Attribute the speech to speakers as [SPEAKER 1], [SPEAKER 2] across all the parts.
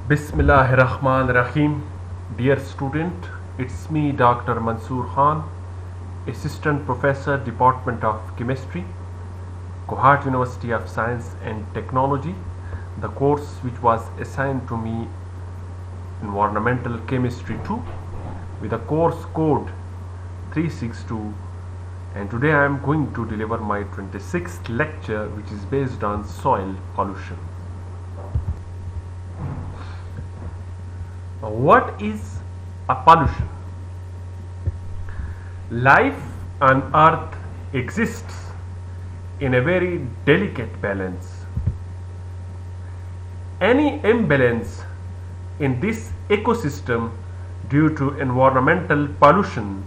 [SPEAKER 1] Bismillahirrahmanirrahim. Dear student, it's me Dr. Mansoor Khan, Assistant Professor, Department of Chemistry, Kohat University of Science and Technology. The course which was assigned to me, Environmental Chemistry 2, with a course code 362, and today I am going to deliver my 26th lecture, which is based on soil pollution. What is a pollution? Life on earth exists in a very delicate balance. Any imbalance in this ecosystem due to environmental pollution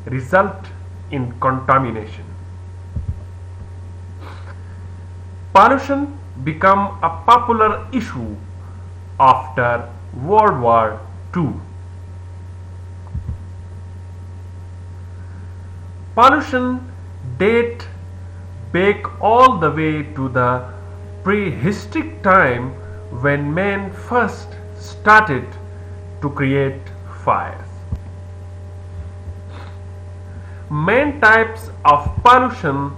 [SPEAKER 1] result in contamination. Pollution became a popular issue after World War II. Pollution date back all the way to the prehistoric time when man first started to create fires. Main types of pollution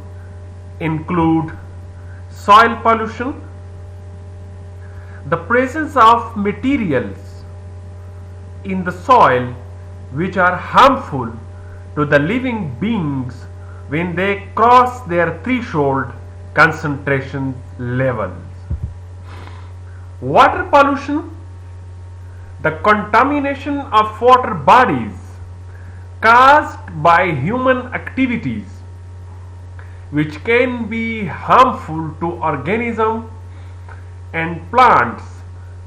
[SPEAKER 1] include soil pollution, the presence of materials in the soil which are harmful to the living beings when they cross their threshold concentration levels. Water pollution, the contamination of water bodies caused by human activities which can be harmful to organisms and plants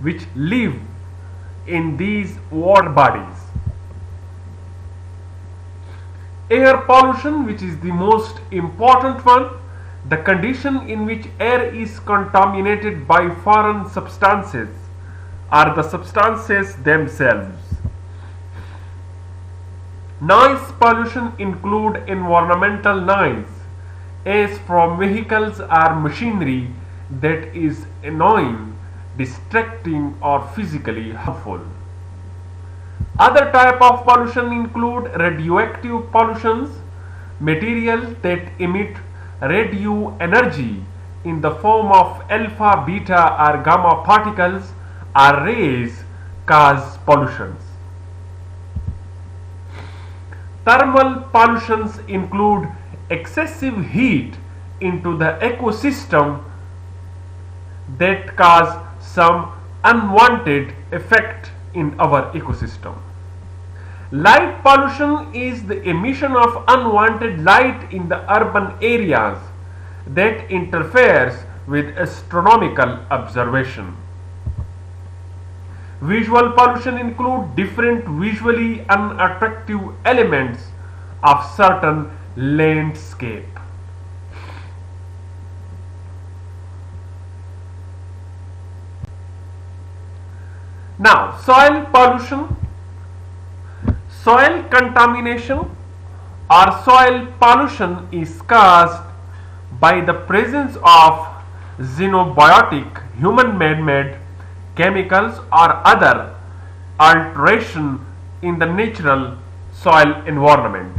[SPEAKER 1] which live in these water bodies. Air pollution, which is the most important one, the condition in which air is contaminated by foreign substances or the substances themselves. Noise pollution include environmental noise as from vehicles or machinery that is annoying, distracting or physically harmful. Other type of pollution include radioactive pollutions, materials that emit radio energy in the form of alpha, beta or gamma particles or rays cause pollutions. Thermal pollutions include excessive heat into the ecosystem that cause some unwanted effect in our ecosystem. Light pollution is the emission of unwanted light in the urban areas that interferes with astronomical observation. Visual pollution include different visually unattractive elements of certain landscape. Now, soil pollution, soil contamination or soil pollution is caused by the presence of xenobiotic, human man-made chemicals or other alteration in the natural soil environment.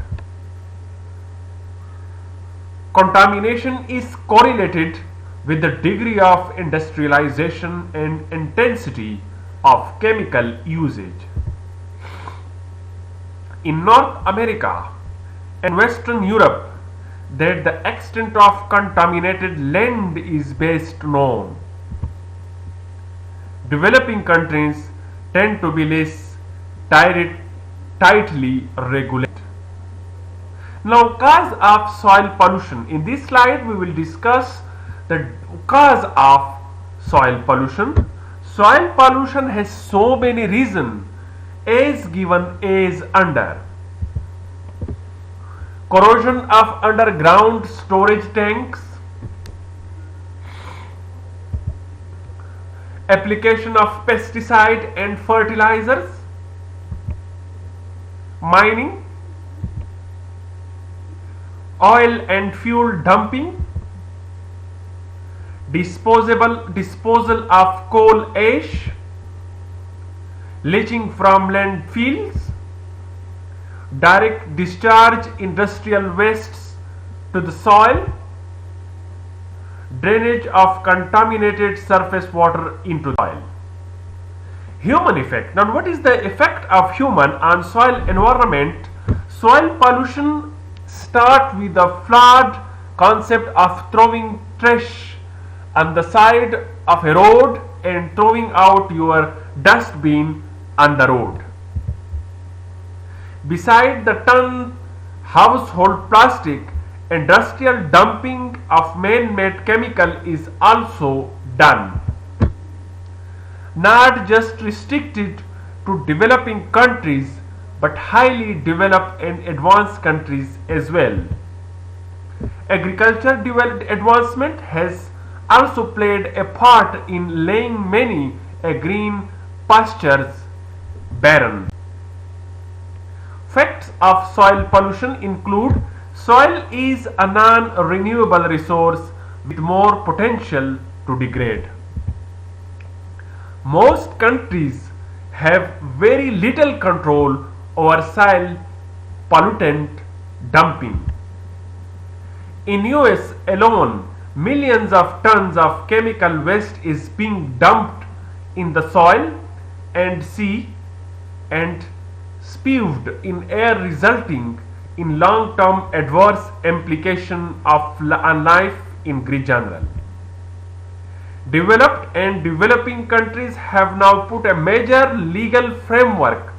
[SPEAKER 1] Contamination is correlated with the degree of industrialization and intensity of chemical usage. In North America and Western Europe, that the extent of contaminated land is best known. Developing countries tend to be less tightly regulated. Now, cause of soil pollution. In this slide, we will discuss the cause of soil pollution. Soil pollution has so many reasons as given as under. Corrosion of underground storage tanks, application of pesticide and fertilizers, mining, oil and fuel dumping, disposal of coal ash, leaching from landfills, direct discharge industrial wastes to the soil, drainage of contaminated surface water into the soil. Human effect. Now, what is the effect of human on soil environment? Soil pollution starts with the flawed concept of throwing trash on the side of a road and throwing out your dustbin on the road. Beside the ton household plastic, industrial dumping of man-made chemical is also done, not just restricted to developing countries but highly developed and advanced countries as well. Agriculture advancement has also played a part in laying many green pastures barren. Facts of soil pollution include: soil is a non-renewable resource with more potential to degrade. Most countries have very little control over soil pollutant dumping. In US alone, millions of tons of chemical waste is being dumped in the soil and sea and spewed in air, resulting in long-term adverse implication on life in general. Developed and developing countries have now put a major legal framework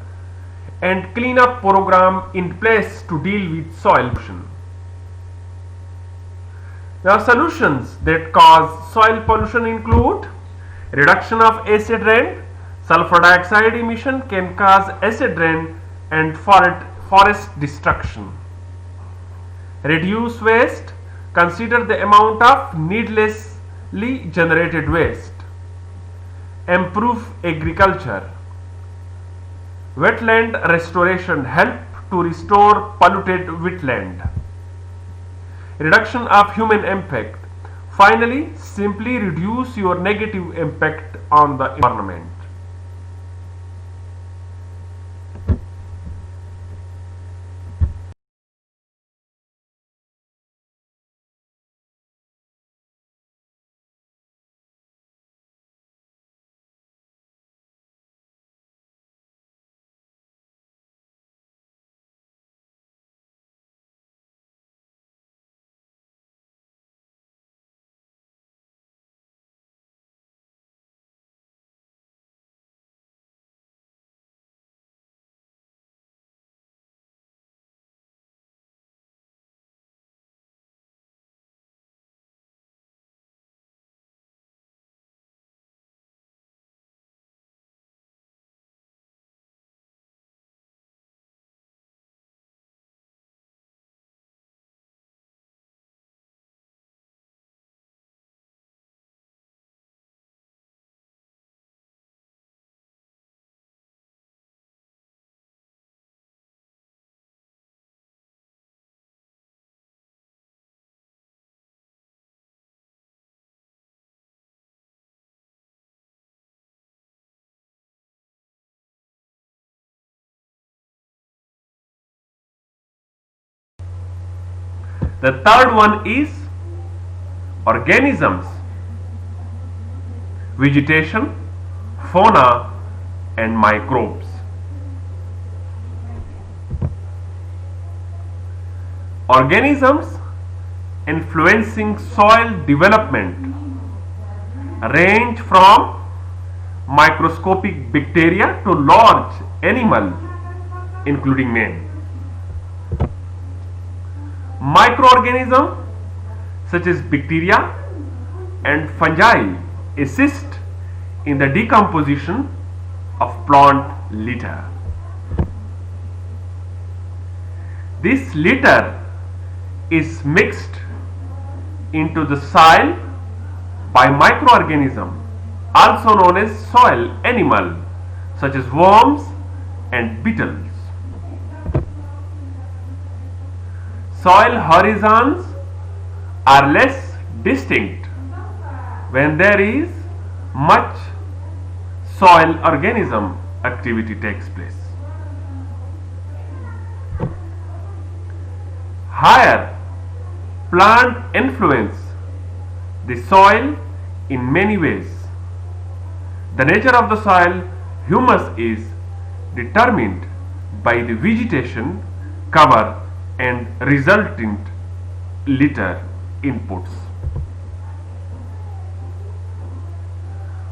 [SPEAKER 1] and cleanup program in place to deal with soil pollution. Now, solutions that cause soil pollution include: reduction of acid rain. Sulfur dioxide emission can cause acid rain and forest destruction. Reduce waste. Consider the amount of needlessly generated waste. Improve agriculture. Wetland restoration. Help to restore polluted wetland. Reduction of human impact. Finally, simply reduce your negative impact on the environment. The third one is organisms, vegetation, fauna and microbes. Organisms influencing soil development range from microscopic bacteria to large animal including man. Microorganisms such as bacteria and fungi assist in the decomposition of plant litter. This litter is mixed into the soil by microorganisms, also known as soil animals such as worms and beetles. Soil horizons are less distinct when there is much soil organism activity takes place. Higher plant influence the soil in many ways. The nature of the soil humus is determined by the vegetation cover and resultant litter inputs.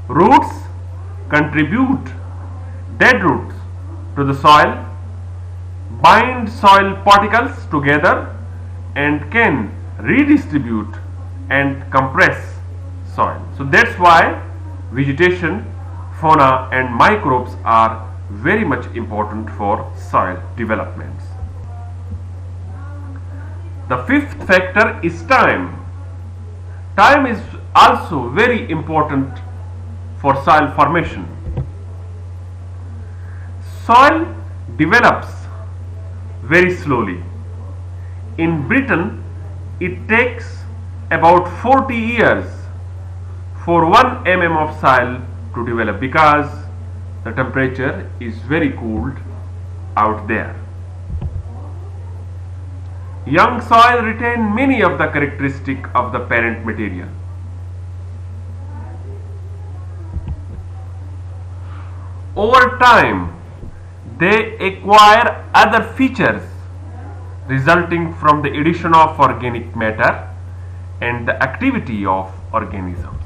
[SPEAKER 1] Roots contribute dead roots to the soil, bind soil particles together, and can redistribute and compress soil. So that's why vegetation, fauna, and microbes are very much important for soil developments. The fifth factor is time. Time is also very important for soil formation. Soil develops very slowly. In Britain, it takes about 40 years for 1 mm of soil to develop because the temperature is very cold out there. Young soil retain many of the characteristics of the parent material. Over time, they acquire other features resulting from the addition of organic matter and the activity of organisms.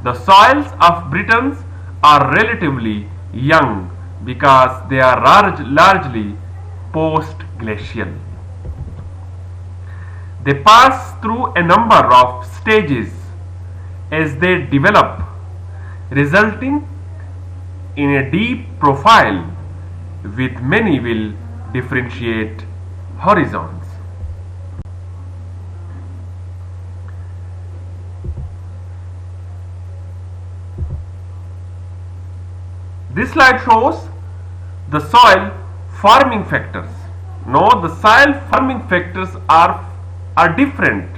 [SPEAKER 1] The soils of Britain are relatively young because they are largely post-glacial. They pass through a number of stages as they develop, resulting in a deep profile with many will differentiate horizons. This slide shows the soil forming factors. Now the soil forming factors are different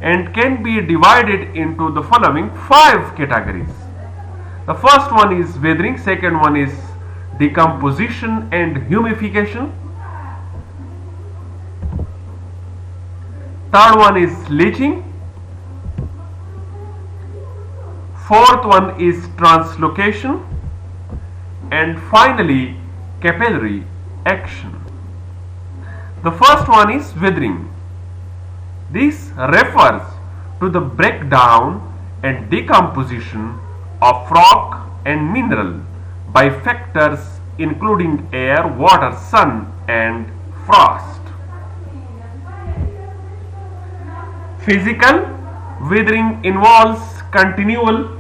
[SPEAKER 1] and can be divided into the following 5 categories. The first one is weathering, second one is decomposition and humification, third one is leaching, fourth one is translocation, and finally capillary action. The first one is weathering. This refers to the breakdown and decomposition of rock and mineral by factors including air, water, sun, and frost. Physical weathering involves continual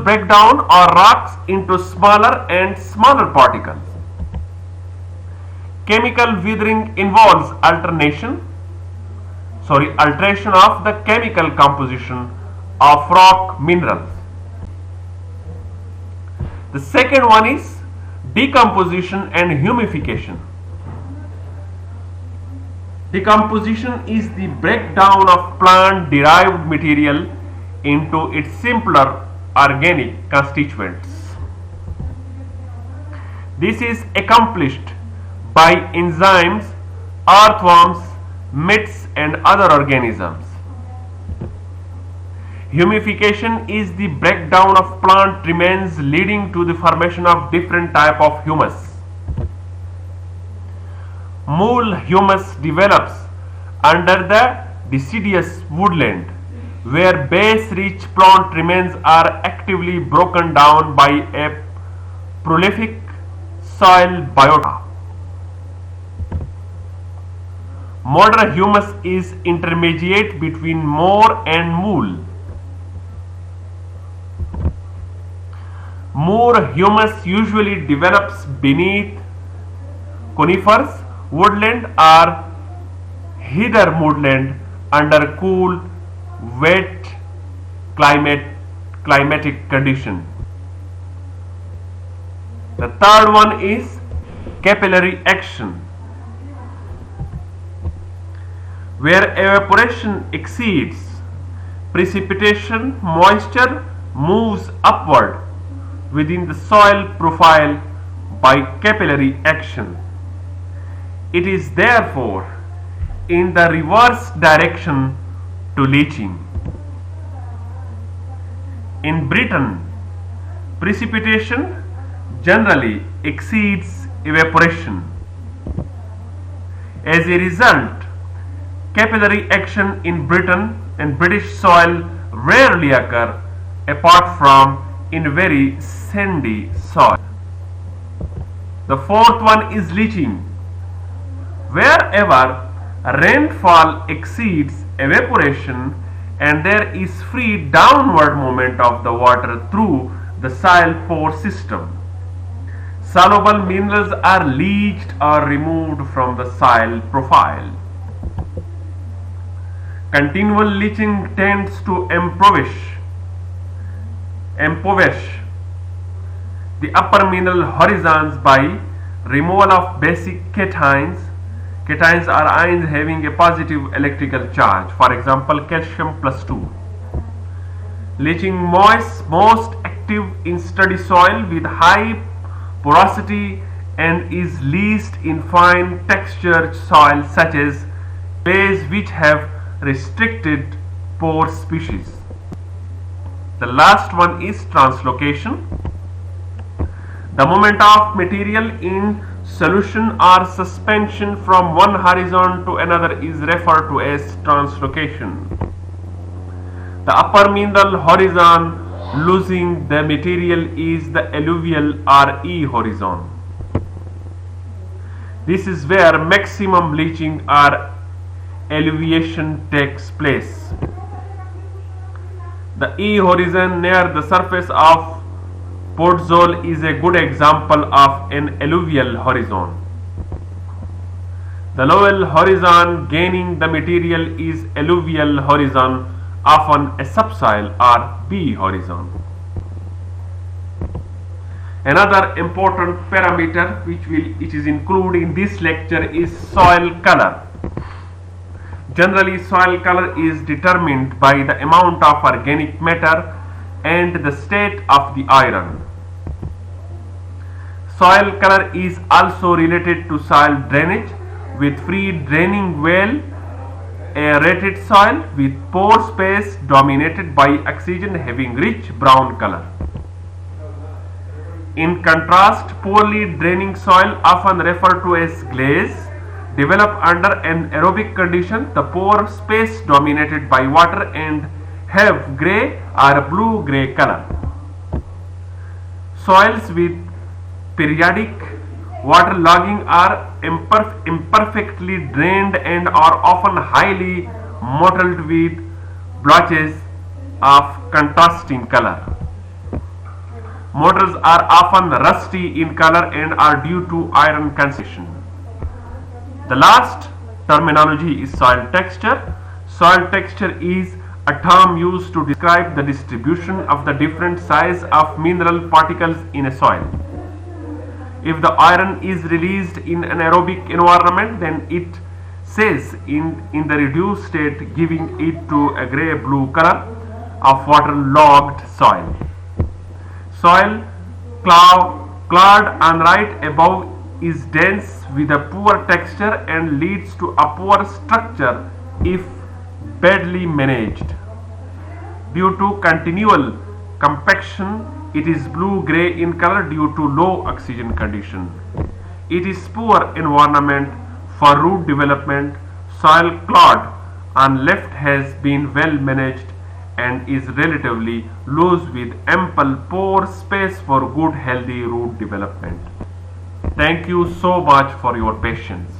[SPEAKER 1] breakdown of rocks into smaller and smaller particles. Chemical weathering involves alteration of the chemical composition of rock minerals. The second one is decomposition and humification. Decomposition is the breakdown of plant derived material into its simpler organic constituents. This is accomplished by enzymes, earthworms, mites, and other organisms. Humification is the breakdown of plant remains leading to the formation of different type of humus. Mole humus develops under the deciduous woodland, where base-rich plant remains are actively broken down by a prolific soil biota. Moderate humus is intermediate between moor and mole. Moor humus usually develops beneath conifers, woodland, or heather woodland under cool, wet climatic condition. The third one is capillary action. Where evaporation exceeds precipitation, moisture moves upward within the soil profile by capillary action. It is therefore in the reverse direction to leaching. In Britain, precipitation generally exceeds evaporation. As a result, capillary action in Britain and British soil rarely occur apart from in very sandy soil. The fourth one is leaching. Wherever rainfall exceeds evaporation and there is free downward movement of the water through the soil pore system, soluble minerals are leached or removed from the soil profile. Continual leaching tends to impoverish the upper mineral horizons by removal of basic cations. Cations are ions having a positive electrical charge, for example calcium plus 2. Leaching most active in steady soil with high porosity and is least in fine textured soil such as clays which have restricted pore species. The last one is translocation. The movement of material in solution or suspension from one horizon to another is referred to as translocation. The upper mineral horizon losing the material is the alluvial or E horizon. This is where maximum leaching or alluviation takes place. The E horizon near the surface of Podzol is a good example of an alluvial horizon. The lower horizon gaining the material is alluvial horizon, often a subsoil or B horizon. Another important parameter which is included in this lecture is soil color. Generally, soil color is determined by the amount of organic matter and the state of the iron. Soil color is also related to soil drainage, with free draining well, aerated soil with pore space dominated by oxygen having rich brown color. In contrast, poorly draining soil, often referred to as glaze, develop under an aerobic condition, the pore space dominated by water and have grey or blue-grey color. Soils with periodic water logging are imperfectly drained and are often highly mottled with blotches of contrasting color. Mottles are often rusty in color and are due to iron concentration. The last terminology is soil texture. Soil texture is a term used to describe the distribution of the different size of mineral particles in a soil. If the iron is released in an aerobic environment, then it says in the reduced state, giving it to a grey-blue color of water-logged soil. Soil clad on right above is dense with a poor texture and leads to a poor structure if badly managed. Due to continual compaction, it is blue-gray in color due to low oxygen condition. It is poor environment for root development. Soil clad on left has been well managed and is relatively loose with ample pore space for good healthy root development. Thank you so much for your patience.